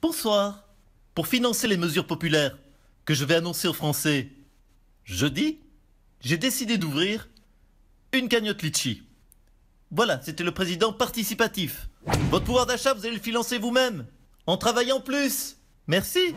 Bonsoir. Pour financer les mesures populaires que je vais annoncer aux Français jeudi, j'ai décidé d'ouvrir une cagnotte Litchi. Voilà, c'était le président participatif. Votre pouvoir d'achat, vous allez le financer vous-même, en travaillant plus. Merci.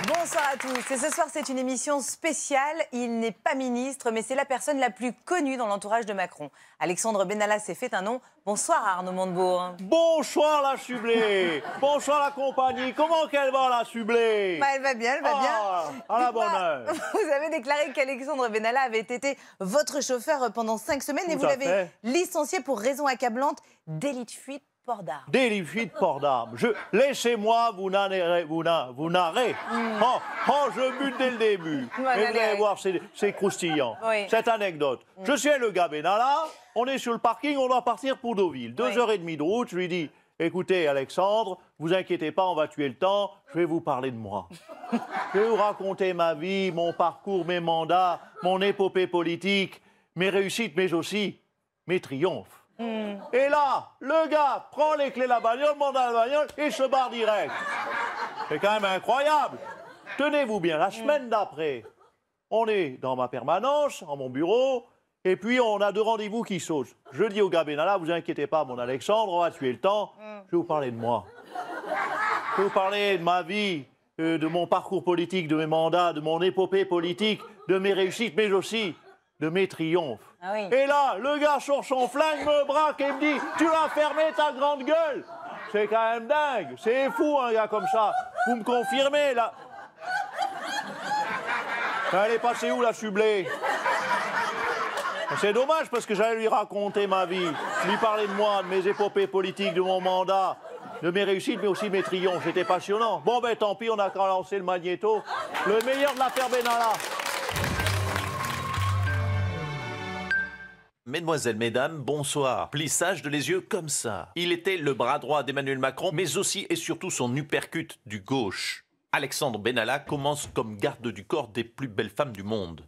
Bonsoir à tous. Et ce soir, c'est une émission spéciale. Il n'est pas ministre, mais c'est la personne la plus connue dans l'entourage de Macron. Alexandre Benalla s'est fait un nom. Bonsoir Arnaud Montebourg. Bonsoir la Sublée. Bonsoir la compagnie. Comment qu'elle va la Sublée? Elle va bien, elle va bien. À la bonne heure. Vous avez déclaré qu'Alexandre Benalla avait été votre chauffeur pendant 5 semaines et vous l'avez licencié pour raison accablante délit de fuite. Port d'armes. Délit de fuite, port d'armes. Laissez-moi vous narrer. Je bute dès le début. Et vous allez voir, c'est croustillant. Oui. Cette anecdote. Je suis le gars Benalla, on est sur le parking, on doit partir pour Deauville. 2h30 de route, je lui dis, écoutez Alexandre, vous inquiétez pas, on va tuer le temps, je vais vous parler de moi. Je vais vous raconter ma vie, mon parcours, mes mandats, mon épopée politique, mes réussites, mais aussi mes triomphes. Et là, le gars prend les clés de la bagnole, monte dans la bagnole et se barre direct. C'est quand même incroyable. Tenez-vous bien, la semaine d'après, on est dans ma permanence, en mon bureau, et puis on a 2 rendez-vous qui sautent. Je dis au gars Benalla, vous inquiétez pas, mon Alexandre, on va tuer le temps. Je vais vous parler de moi. Je vais vous parler de ma vie, de mon parcours politique, de mes mandats, de mon épopée politique, de mes réussites, mais aussi de mes triomphes. Ah oui. Et là, le gars sur son flingue me braque et me dit « Tu vas fermer ta grande gueule !» C'est quand même dingue. C'est fou, un gars comme ça. Vous me confirmez, là? Elle est passée où, la Sublée? C'est dommage, parce que j'allais lui raconter ma vie, lui parler de moi, de mes épopées politiques, de mon mandat, de mes réussites, mais aussi de mes triomphes. C'était passionnant. Bon, ben tant pis, on a qu'à lancer le magnéto. Le meilleur de l'affaire Benalla. Mesdemoiselles, mesdames, bonsoir. Plissage de les yeux comme ça. Il était le bras droit d'Emmanuel Macron, mais aussi et surtout son uppercut du gauche. Alexandre Benalla commence comme garde du corps des plus belles femmes du monde.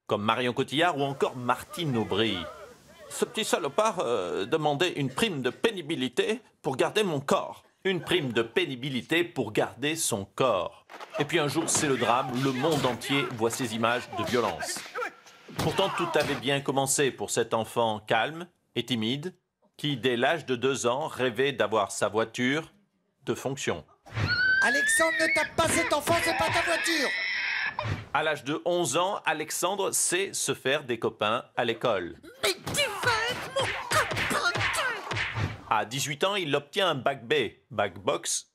Comme Marion Cotillard ou encore Martine Aubry. Ce petit salopard demandait une prime de pénibilité pour garder mon corps. Une prime de pénibilité pour garder son corps. Et puis un jour, c'est le drame, le monde entier voit ces images de violence. Pourtant, tout avait bien commencé pour cet enfant calme et timide qui, dès l'âge de 2 ans, rêvait d'avoir sa voiture de fonction. Alexandre, ne tape pas cet enfant, c'est pas ta voiture! À l'âge de 11 ans, Alexandre sait se faire des copains à l'école. Mais tu vas être mon copain! À 18 ans, il obtient un bac B, bac box,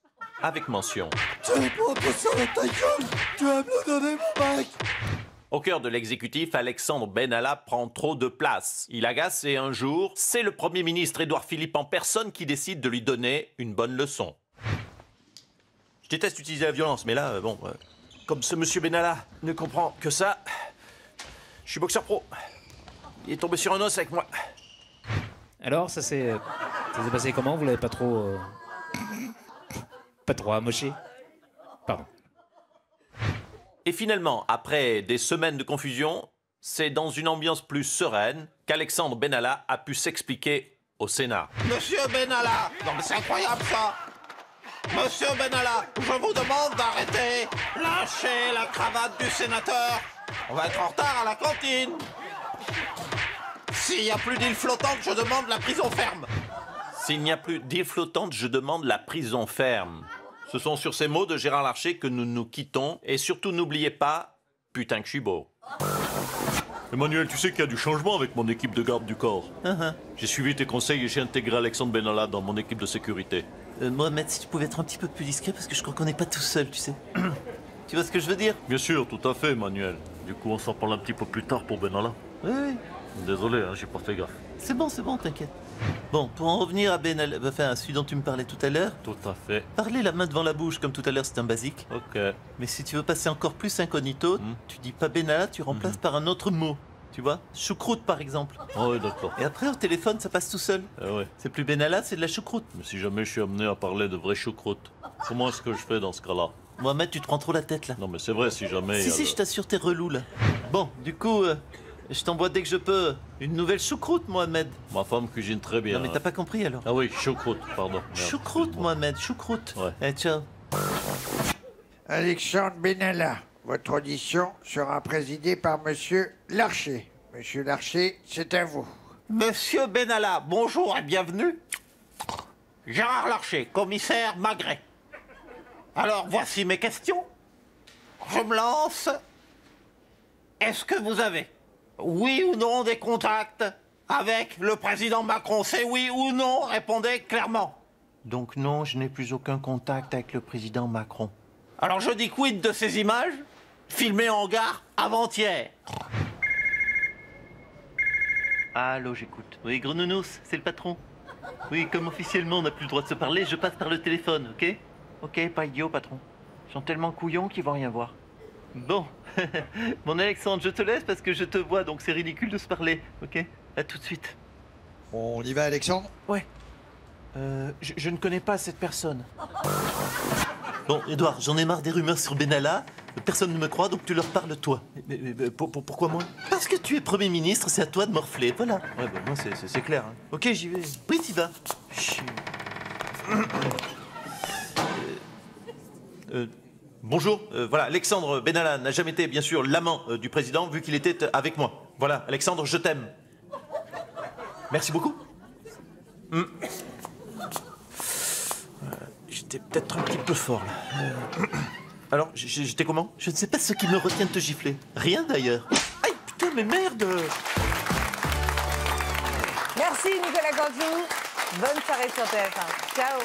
avec mention. Tu vas prendre ça dans ta gueule! Tu vas me donner mon bac! Au cœur de l'exécutif, Alexandre Benalla prend trop de place. Il agace et un jour, c'est le Premier ministre Édouard Philippe en personne qui décide de lui donner une bonne leçon. Je déteste utiliser la violence, mais là, comme ce monsieur Benalla ne comprend que ça, je suis boxeur pro. Il est tombé sur un os avec moi. Alors, ça s'est passé comment? Vous l'avez pas trop amoché? Pardon. Et finalement, après des semaines de confusion, c'est dans une ambiance plus sereine qu'Alexandre Benalla a pu s'expliquer au Sénat. Monsieur Benalla, non mais c'est incroyable ça. Monsieur Benalla, je vous demande d'arrêter. Lâchez la cravate du sénateur. On va être en retard à la cantine. S'il n'y a plus d'île flottante, je demande la prison ferme. S'il n'y a plus d'île flottante, je demande la prison ferme. Ce sont sur ces mots de Gérard Larcher que nous nous quittons. Et surtout, n'oubliez pas, putain que je suis beau. Emmanuel, tu sais qu'il y a du changement avec mon équipe de garde du corps. J'ai suivi tes conseils et j'ai intégré Alexandre Benalla dans mon équipe de sécurité. Mohamed, si tu pouvais être un petit peu plus discret, parce que je crois qu'on n'est pas tout seul, tu sais. Tu vois ce que je veux dire? Bien sûr, tout à fait, Emmanuel. Du coup, on s'en parle un petit peu plus tard pour Benalla. Oui. Désolé, j'ai pas fait gaffe. C'est bon, t'inquiète. Bon, pour en revenir à Benalla, enfin, à celui dont tu me parlais tout à l'heure. Tout à fait. Parler la main devant la bouche, comme tout à l'heure, c'est un basique. Ok. Mais si tu veux passer encore plus incognito, tu dis pas Benalla, tu remplaces par un autre mot. Tu vois? Choucroute, par exemple. Ah oui, d'accord. Et après, au téléphone, ça passe tout seul. Ah ouais. C'est plus Benalla, c'est de la choucroute. Mais si jamais je suis amené à parler de vraie choucroute, comment est-ce que je fais dans ce cas-là? Mohamed, tu te prends trop la tête, là. Non, mais c'est vrai, si jamais... Si, je t'assure, t'es relou, là. Bon, du coup, Je t'envoie dès que je peux. Une nouvelle choucroute, Mohamed. Ma femme cuisine très bien. Non, mais t'as pas compris alors. Ah oui, choucroute, pardon. Merde, Choucroute, excuse-moi. Mohamed, choucroute. Ouais. Eh, ciao. Alexandre Benalla, votre audition sera présidée par Monsieur Larcher. Monsieur Larcher, c'est à vous. Monsieur Benalla, bonjour et bienvenue. Gérard Larcher, commissaire Magret. Alors, voici mes questions. Je me lance. Est-ce que vous avez, oui ou non, des contacts avec le président Macron? C'est oui ou non? Répondez clairement. Donc non, je n'ai plus aucun contact avec le président Macron. Alors, je dis quid de ces images filmées en gare avant-hier? Allô, j'écoute. Oui, gros nounours, c'est le patron. Oui, comme officiellement on n'a plus le droit de se parler, je passe par le téléphone, ok? Ok, pas idiot, patron. Ils sont tellement couillons qu'ils vont rien voir. Bon. Mon Alexandre, je te laisse parce que je te vois, donc c'est ridicule de se parler, ok? À tout de suite. On y va, Alexandre? Ouais. Je ne connais pas cette personne. Bon, Edouard, j'en ai marre des rumeurs sur Benalla. Personne ne me croit, donc tu leur parles toi. Mais pourquoi moi? Parce que tu es Premier ministre, c'est à toi de morfler, voilà. Ouais, bah moi c'est clair. Hein. Ok, j'y vais. Oui, t'y vas. Chut. Bonjour, voilà, Alexandre Benalla n'a jamais été, bien sûr, l'amant du président, vu qu'il était avec moi. Voilà, Alexandre, je t'aime. Merci beaucoup. J'étais peut-être un petit peu fort, là. Alors, j'étais comment? Je ne sais pas ce qui me retient de te gifler. Rien d'ailleurs. Aïe, putain, mais merde! Merci Nicolas Canteloup. Bonne soirée sur TF1. Ciao.